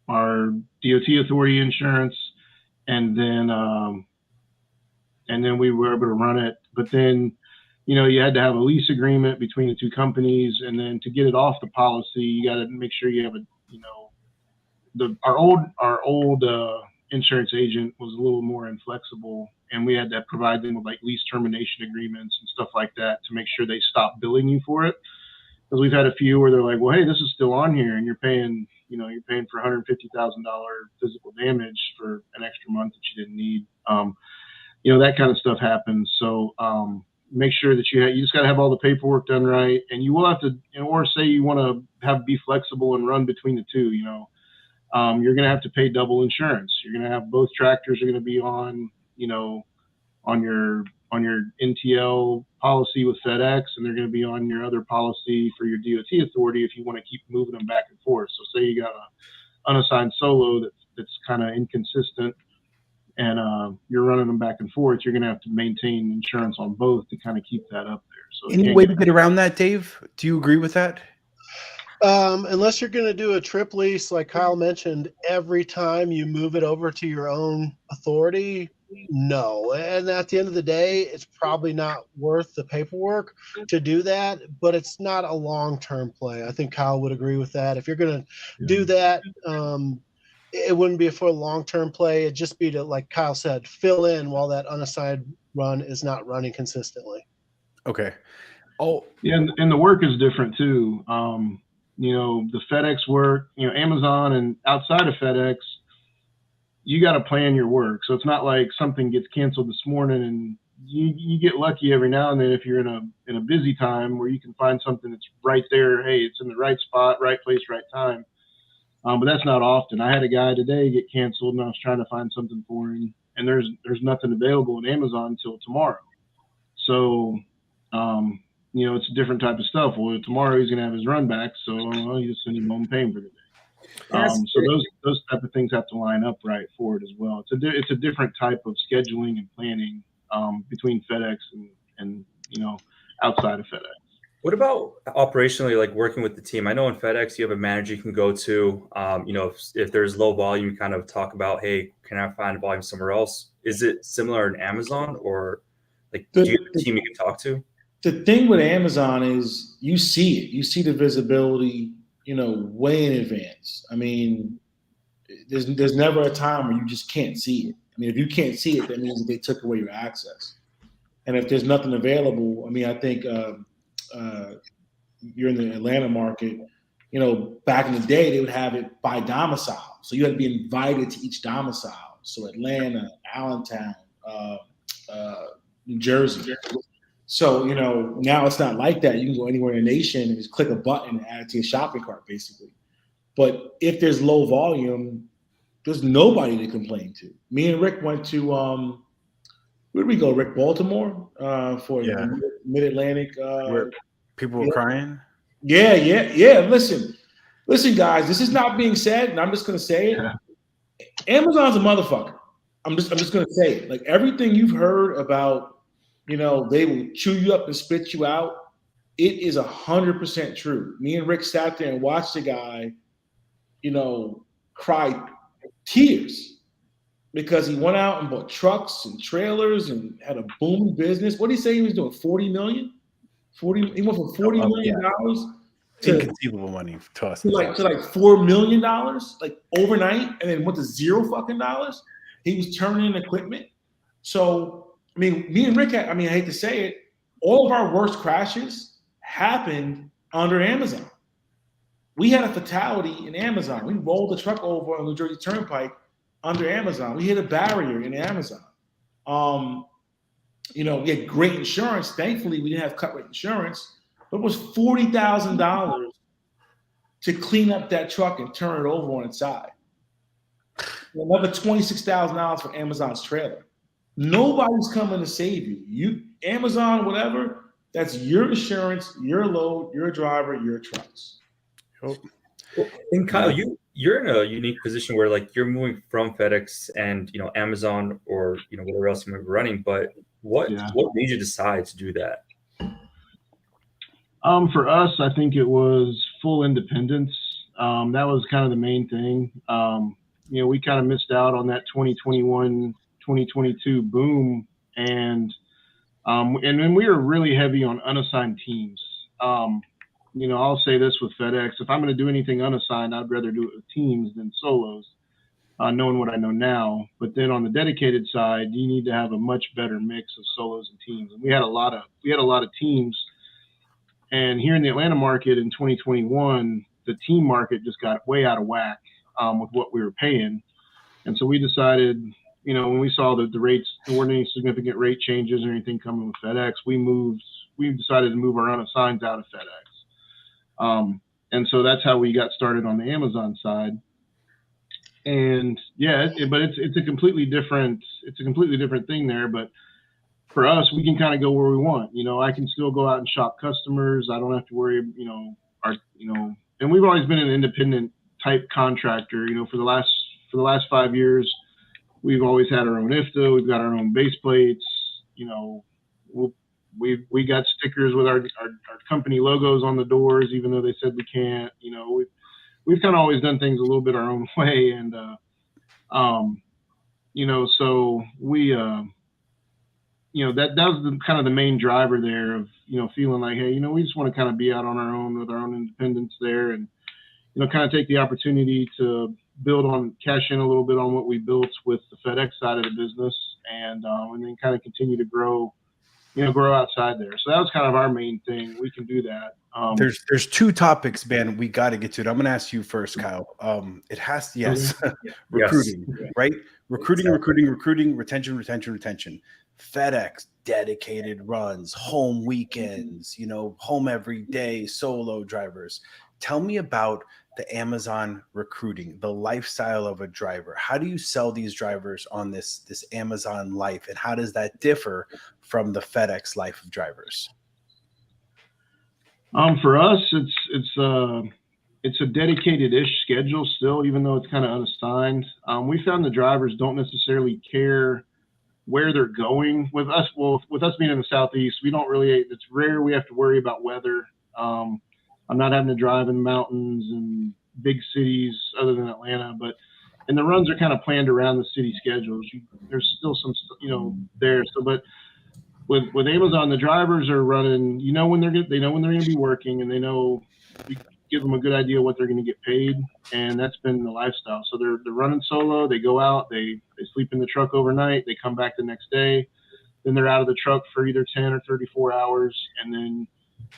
our DOT authority insurance. And then we were able to run it. But then, you had to have a lease agreement between the 2 companies. And then to get it off the policy, you got to make sure you have our old insurance agent was a little more inflexible, and we had to provide them with like lease termination agreements and stuff like that to make sure they stop billing you for it. Because we've had a few where they're like, well, hey, this is still on here, and you're paying for $150,000 physical damage for an extra month that you didn't need. That kind of stuff happens. So make sure that you just got to have all the paperwork done right, and you will have to, or say you want to be flexible and run between the 2. You're going to have to pay double insurance. You're going to have both tractors are going to be on your NTL policy with FedEx, and they're going to be on your other policy for your DOT authority if you want to keep moving them back and forth. So say you got a unassigned solo that's kind of inconsistent, and you're running them back and forth, you're going to have to maintain insurance on both to kind of keep that up there. So Any way to get around that, Dave? Do you agree with that? Unless you're going to do a trip lease, like Kyle mentioned, every time you move it over to your own authority, no. And at the end of the day, it's probably not worth the paperwork to do that, but it's not a long-term play. I think Kyle would agree with that. If you're going to do that, it wouldn't be for a long-term play. It'd just be to, like Kyle said, fill in while that unassigned run is not running consistently. Okay. Oh, yeah. And the work is different too. The FedEx work, Amazon and outside of FedEx, you got to plan your work. So it's not like something gets canceled this morning and you get lucky every now and then if you're in a busy time where you can find something that's right there. Hey, it's in the right spot, right place, right time. But that's not often. I had a guy today get canceled, and I was trying to find something for him, and there's nothing available on Amazon until tomorrow. So, it's a different type of stuff. Well, tomorrow he's going to have his run back, so you just send him home paying for the day. So those type of things have to line up right for it as well. It's a different type of scheduling and planning between FedEx and outside of FedEx. What about operationally, like working with the team? I know in FedEx you have a manager you can go to. If there's low volume, you kind of talk about, hey, can I find volume somewhere else? Is it similar in Amazon, or do you have a team you can talk to? The thing with Amazon is you see it. You see the visibility, way in advance. I mean, there's never a time where you just can't see it. I mean, if you can't see it, that means that they took away your access. And if there's nothing available, I mean, I think you're in the Atlanta market, back in the day, they would have it by domicile. So you had to be invited to each domicile. So Atlanta, Allentown, New Jersey. So, now it's not like that. You can go anywhere in the nation and just click a button and add it to your shopping cart, basically. But if there's low volume, there's nobody to complain to. Me and Rick went to, where did we go, Rick? Baltimore for Mid-Atlantic. Where people were crying? Yeah. Listen, guys, this is not being said, and I'm just going to say it. Amazon's a motherfucker. I'm just going to say it. Like, everything you've heard about, they will chew you up and spit you out. It is 100% true. Me and Rick sat there and watched the guy, cry tears because he went out and bought trucks and trailers and had a booming business. What did he say he was doing? 40 million? 40. He went from $40 million to inconceivable money to us. to like $4 million, like overnight, and then went to $0 fucking dollars. He was turning in equipment. So I mean, me and Rick I hate to say it, all of our worst crashes happened under Amazon. We had a fatality in Amazon. We rolled the truck over on the New Jersey Turnpike under Amazon. We hit a barrier in Amazon. We had great insurance. Thankfully, we didn't have cut rate insurance, but it was $40,000 to clean up that truck and turn it over on its side. Another $26,000 for Amazon's trailer. Nobody's coming to save you. You, Amazon, whatever, that's your insurance, your load, your driver, your trucks. And Kyle, you're in a unique position where like you're moving from FedEx and Amazon or whatever else you might be running, but what made you decide to do that? For us, I think it was full independence. That was kind of the main thing. We kind of missed out on that 2021, 2022 boom, and then we were really heavy on unassigned teams. I'll say this with FedEx: if I'm going to do anything unassigned, I'd rather do it with teams than solos. Knowing what I know now, but then on the dedicated side, you need to have a much better mix of solos and teams. And we had a lot of teams. And here in the Atlanta market in 2021, the team market just got way out of whack with what we were paying. And so we decided, when we saw that the rates, there weren't any significant rate changes or anything coming with FedEx, we decided to move our unassigns out of FedEx. And so that's how we got started on the Amazon side. And but it's a completely different thing there. But for us, we can kind of go where we want. I can still go out and shop customers. I don't have to worry, and we've always been an independent type contractor. For the last 5 years, we've always had our own IFTA. We've got our own base plates. We got stickers with our company logos on the doors, even though they said we can't. We've kind of always done things a little bit our own way, and so we that was kind of the main driver there of feeling like, hey, we just want to kind of be out on our own with our own independence there, and kind of take the opportunity to cash in a little bit on what we built with the FedEx side of the business, and then kind of continue to grow outside there. So that was kind of our main thing. We can do that. There's two topics, Ben. We got to get to it. I'm going to ask you first, Kyle. It has to, recruiting, right? Recruiting, retention. FedEx, dedicated runs, home weekends, home every day, solo drivers. Tell me about the Amazon recruiting, the lifestyle of a driver. How do you sell these drivers on this Amazon life, and how does that differ from the FedEx life of drivers? For us, it's a dedicated-ish schedule still, even though it's kind of unassigned. We found the drivers don't necessarily care where they're going with us. Well, with us being in the Southeast, it's rare we have to worry about weather. I'm not having to drive in the mountains and big cities other than Atlanta, and the runs are kind of planned around the city schedules. There's still some, there. So, but with Amazon, the drivers are running, when they're going to be working, and they know we give them a good idea what they're going to get paid. And that's been the lifestyle. So they're running solo. They go out, they sleep in the truck overnight. They come back the next day. Then they're out of the truck for either 10 or 34 hours. And then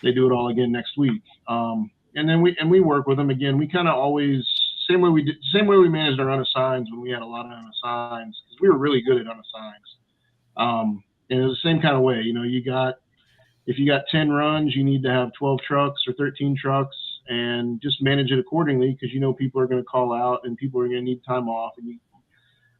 they do it all again next week. And then we work with them again. We kind of always, same way we managed our unassigns when we had a lot of unassigns, because we were really good at unassigns. And it was the same kind of way, if you got 10 runs, you need to have 12 trucks or 13 trucks, and just manage it accordingly, because people are going to call out and people are going to need time off, and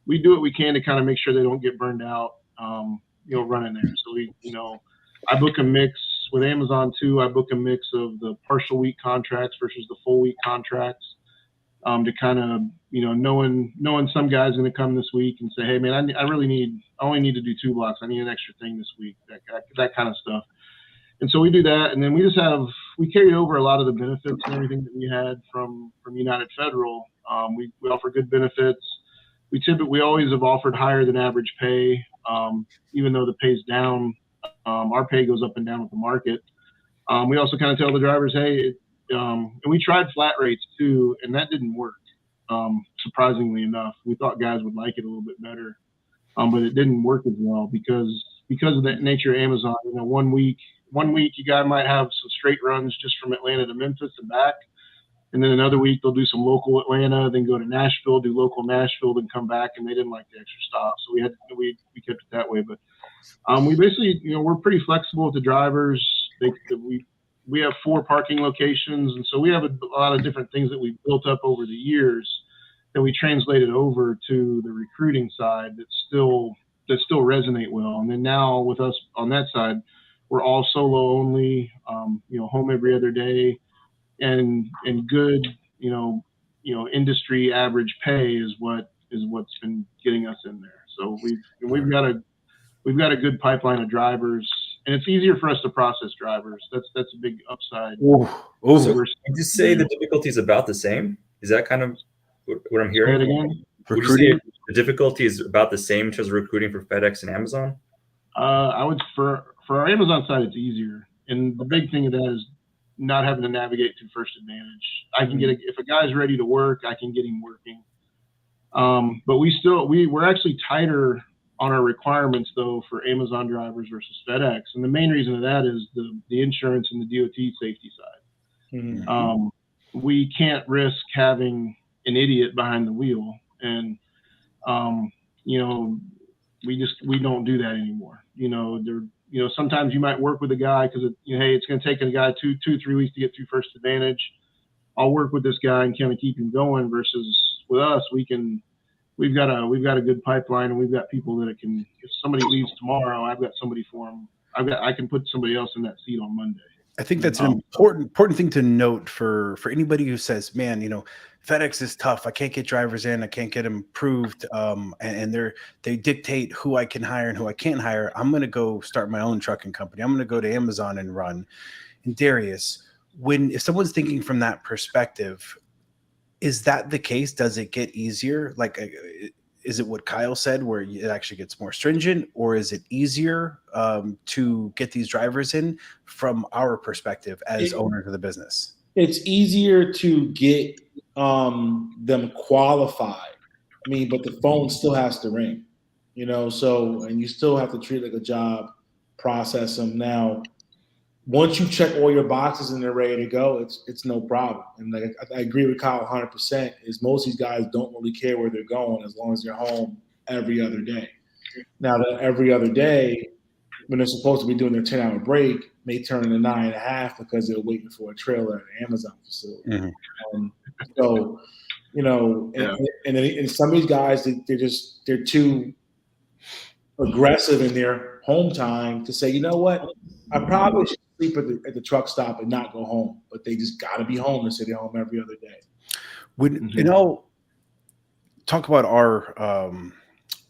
we do what we can to kind of make sure they don't get burned out, running there. So I book a mix with Amazon too. I book a mix of the partial week contracts versus the full week contracts, to kind of, knowing some guy's going to come this week and say, hey man, I only need to do 2 blocks. I need an extra thing this week, that kind of stuff. And so we do that. And then we carry over a lot of the benefits and everything that we had from United Federal. We offer good benefits. we always have offered higher than average pay, even though the pay's down. Our pay goes up and down with the market. We also kind of tell the drivers, hey, and we tried flat rates too, and that didn't work. Surprisingly enough, we thought guys would like it a little bit better, but it didn't work as well because of the nature of Amazon. You know, one week you guy might have some straight runs just from Atlanta to Memphis and back, and then another week they'll do some local Atlanta, then go to Nashville, do local Nashville, then come back, and they didn't like the extra stop, so we kept it that way. But we basically, you know, we're pretty flexible with the drivers. We have 4 parking locations, and so we have a lot of different things that we've built up over the years that we translated over to the recruiting side that still resonate well. And then now with us on that side, we're all solo only, you know, home every other day, and good, you know, industry average pay is what's been getting us in there. So we've got a good pipeline of drivers, and it's easier for us to process drivers. That's a big upside. Ooh. So would you say the difficulty is about the same? Is that kind of what I'm hearing? Say it again? Would you say the difficulty is about the same in terms of recruiting for FedEx and Amazon? I would for our Amazon side, it's easier, and the big thing of that is not having to navigate through First Advantage. I can if a guy's ready to work, I can get him working. But we're actually tighter on our requirements though for Amazon drivers versus FedEx, and the main reason of that is the insurance and the DOT safety side. Mm-hmm. We can't risk having an idiot behind the wheel, and you know, we don't do that anymore. You know, sometimes you might work with a guy because hey, it's going to take a guy 2-3 weeks to get through First Advantage. I'll work with this guy and kind of keep him going. Versus with us, we've got a good pipeline, and we've got people that can. If somebody leaves tomorrow, I've got somebody for them. I can put somebody else in that seat on Monday. I think that's an important thing to note for anybody who says, man, you know, FedEx is tough. I can't get drivers in. I can't get them approved. And they dictate who I can hire and who I can't hire. I'm going to go start my own trucking company. I'm going to go to Amazon and run. And Darius, if someone's thinking from that perspective, is that the case? Does it get easier? Like, is it what Kyle said, where it actually gets more stringent, or is it easier to get these drivers in from our perspective as owners of the business? It's easier to get them qualified. I mean, but the phone still has to ring, you know, and you still have to treat it like a job, process them. Now, once you check all your boxes and they're ready to go, it's no problem. And like I agree with Kyle 100%. Is most of these guys don't really care where they're going as long as they're home every other day. Now that every other day, when they're supposed to be doing their 10-hour break, may turn into 9.5 because they're waiting for a trailer at an Amazon facility. Mm-hmm. So, you know, and some of these guys, they're too aggressive in their home time to say, you know what, I probably should sleep at the truck stop and not go home, but they just got to be home and sit at home every other day. And I'll talk about our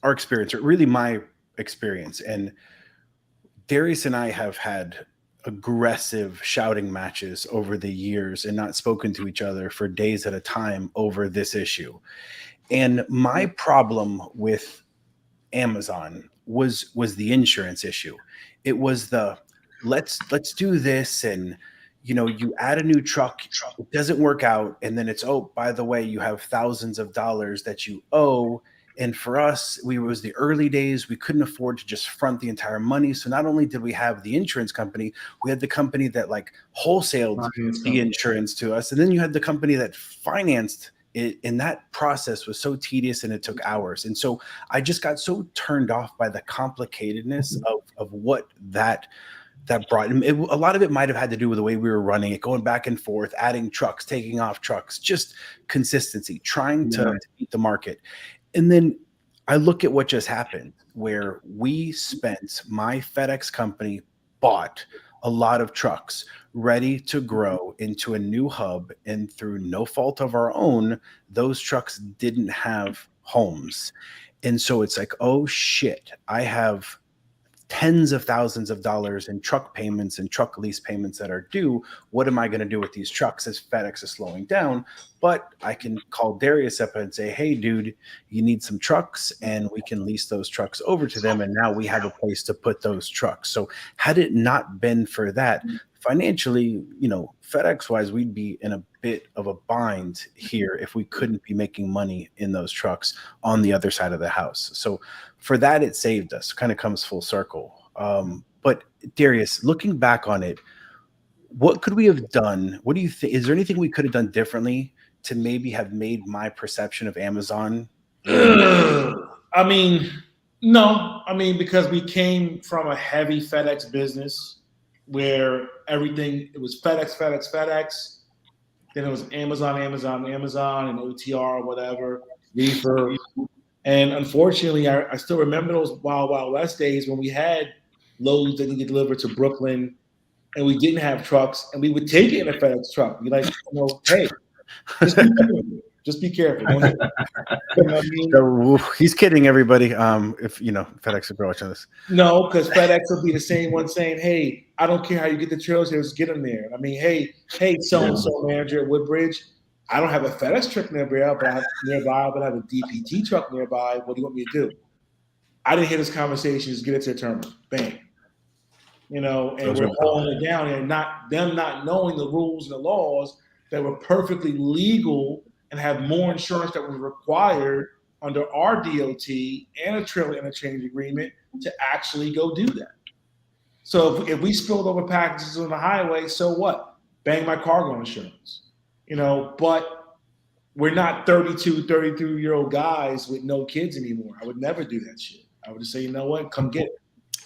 experience, or really my experience. And Darius and I have had aggressive shouting matches over the years and not spoken to each other for days at a time over this issue. And my problem with Amazon was the insurance issue. It was the let's do this, and you know, you add a new truck, it doesn't work out, and then it's, oh, by the way, you have thousands of dollars that you owe. And for us, it was the early days. We couldn't afford to just front the entire money. So not only did we have the insurance company, we had the company that like wholesaled the insurance to us. And then you had the company that financed it. And that process was so tedious and it took hours. And so I just got so turned off by the complicatedness of what that brought. A lot of it might have had to do with the way we were running it, going back and forth, adding trucks, taking off trucks, just consistency, trying to beat the market. And then I look at what just happened, where my FedEx company bought a lot of trucks ready to grow into a new hub. And through no fault of our own, those trucks didn't have homes. And so it's like, oh shit, I have tens of thousands of dollars in truck payments and truck lease payments that are due. What am I going to do with these trucks as FedEx is slowing down? But I can call Darius up and say, hey, dude, you need some trucks, and we can lease those trucks over to them. And now we have a place to put those trucks. So had it not been for that, financially, FedEx wise, we'd be in a bit of a bind here if we couldn't be making money in those trucks on the other side of the house. So for that, it saved us. Kind of comes full circle. But Darius, looking back on it, what could we have done? What do you think? Is there anything we could have done differently to maybe have made my perception of Amazon? I mean, no. I mean, because we came from a heavy FedEx business where everything, it was FedEx. Then it was Amazon, and OTR, whatever, reefer. And unfortunately, I still remember those Wild West days when we had loads that needed delivered to Brooklyn and we didn't have trucks, and we would take it in a FedEx truck. Be like, hey, just be careful. Don't hit me. You know what I mean? So, he's kidding, everybody. If FedEx is watching this. No, because FedEx will be the same one saying, hey, I don't care how you get the trailers here, just get them there. I mean, hey, so-and-so manager at Woodbridge, I don't have a FedEx truck nearby, but I have a DPT truck nearby. What do you want me to do? I didn't hear this conversation. Just get it to the terminal. Bang. And we're holding it down, and not knowing the rules and the laws that were perfectly legal and have more insurance that was required under our DOT and a trailer interchange agreement to actually go do that. So if we spilled over packages on the highway, so what? Bang my cargo insurance. But we're not 33-year-old guys with no kids anymore. I would never do that shit. I would just say, you know what? Come get it.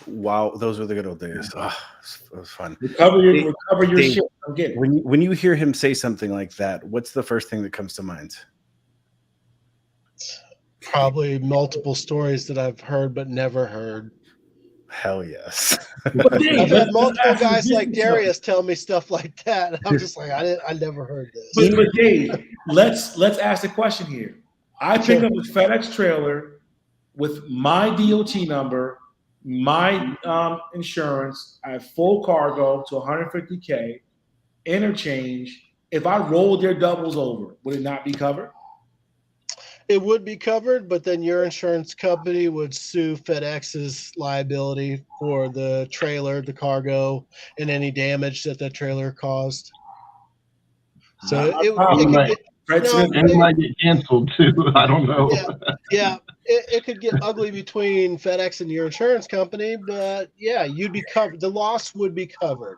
Wow, those were the good old days. Oh, it was fun. Recover your shit. Come get it. When you hear him say something like that, what's the first thing that comes to mind? Probably multiple stories that I've heard but never heard. Hell yes. I've had multiple guys like Darius tell me stuff like that. And I'm just like, I never heard this. But Dave, let's ask the question here. I pick up a FedEx trailer with my DOT number, my insurance. I have full cargo to 150K, interchange. If I rolled their doubles over, would it not be covered? It would be covered, but then your insurance company would sue FedEx's liability for the trailer, the cargo, and any damage that the trailer caused. So it might get canceled too. I don't know. Yeah, it could get ugly between FedEx and your insurance company, but yeah, you'd be covered. The loss would be covered.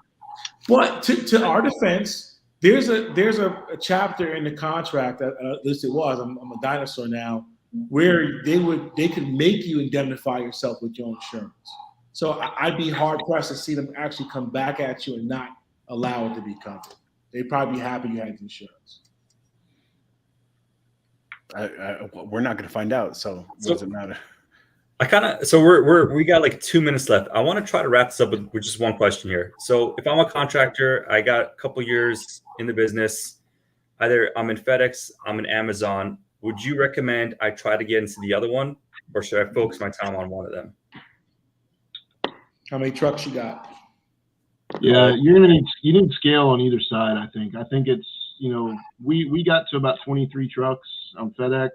But to our defense, there's a chapter in the contract that at least it was. I'm a dinosaur now, where they could make you indemnify yourself with your own insurance. So I'd be hard pressed to see them actually come back at you and not allow it to be covered. They'd probably be happy you had insurance. We're not going to find out. So what does it matter? We got like 2 minutes left. I want to try to wrap this up with just one question here. So if I'm a contractor, I got a couple years in the business, either I'm in FedEx, I'm in Amazon. Would you recommend I try to get into the other one, or should I focus my time on one of them? How many trucks you got? Yeah, you need scale on either side. I think it's, we got to about 23 trucks on FedEx.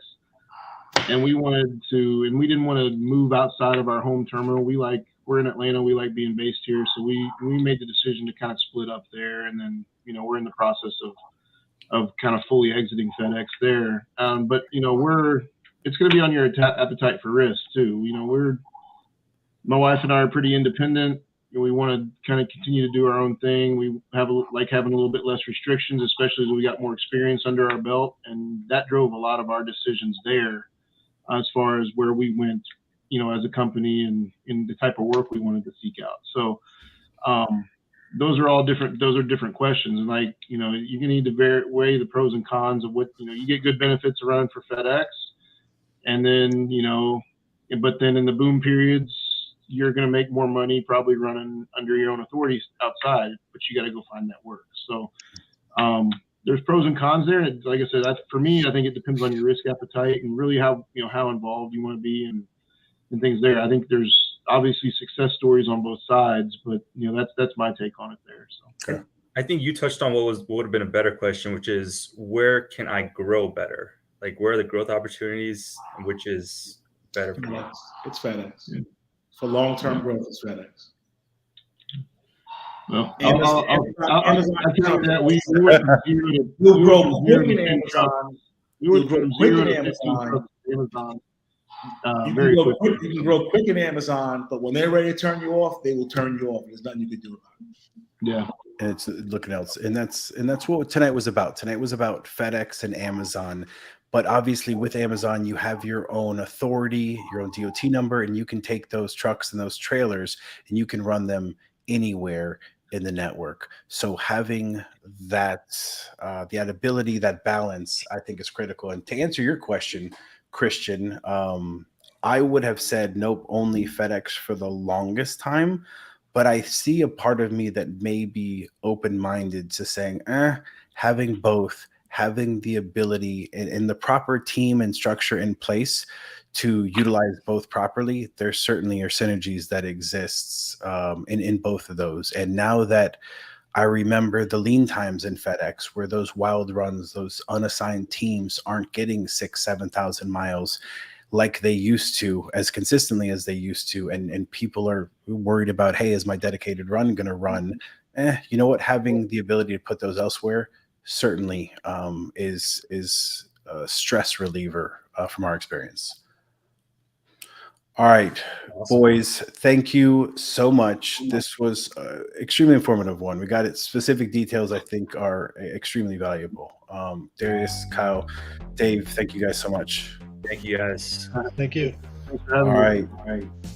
And we didn't want to move outside of our home terminal. We're in Atlanta. We like being based here. So we made the decision to kind of split up there. And then, we're in the process of kind of fully exiting FedEx there. But it's going to be on your appetite for risk too. My wife and I are pretty independent. We want to kind of continue to do our own thing. We like having a little bit less restrictions, especially as we got more experience under our belt. And that drove a lot of our decisions there. As far as where we went, as a company and in the type of work we wanted to seek out. So those are different questions. And you need to weigh the pros and cons of what, you get good benefits running for FedEx. And then, but then in the boom periods, you're going to make more money probably running under your own authority outside, but you got to go find that work. So there's pros and cons there. And like I said, for me, I think it depends on your risk appetite and really how involved you want to be and things there. I think there's obviously success stories on both sides, but that's my take on it there. So Okay. I think you touched on what would have been a better question, which is where can I grow better? Like where are the growth opportunities, which is better for me? FedEx. It's FedEx. For long-term growth, it's FedEx. Well, Amazon- I'll tell you that we went from zero to You'll grow quick in to 10 trucks. Amazon. We went You'll grow from quick 0 in to 15 Amazon. trucks to Amazon You very can, quickly. you can grow quick in Amazon, but when they're ready to turn you off, they will turn you off. There's nothing you can do about it. Yeah. And it's looking else, and that's what tonight was about. Tonight was about FedEx and Amazon, but obviously with Amazon, you have your own authority, your own DOT number, and you can take those trucks and those trailers, and you can run them anywhere in the network. So having that, that ability, that balance, I think is critical. And to answer your question, Christian, I would have said nope, only FedEx for the longest time. But I see a part of me that may be open-minded to saying, having both, having the ability and the proper team and structure in place to utilize both properly, there certainly are synergies that exists in both of those. And now that I remember the lean times in FedEx, where those wild runs, those unassigned teams aren't getting 7,000 miles like they used to, as consistently as they used to, and people are worried about, hey, is my dedicated run going to run? You know what? Having the ability to put those elsewhere certainly is a stress reliever from our experience. All right, Awesome. boys, thank you so much. This was extremely informative one. We got it. Specific details I think are extremely valuable. Darius, Kyle, Dave, thank you guys so much. Thank you guys. Thank you. Thanks for having All me. right.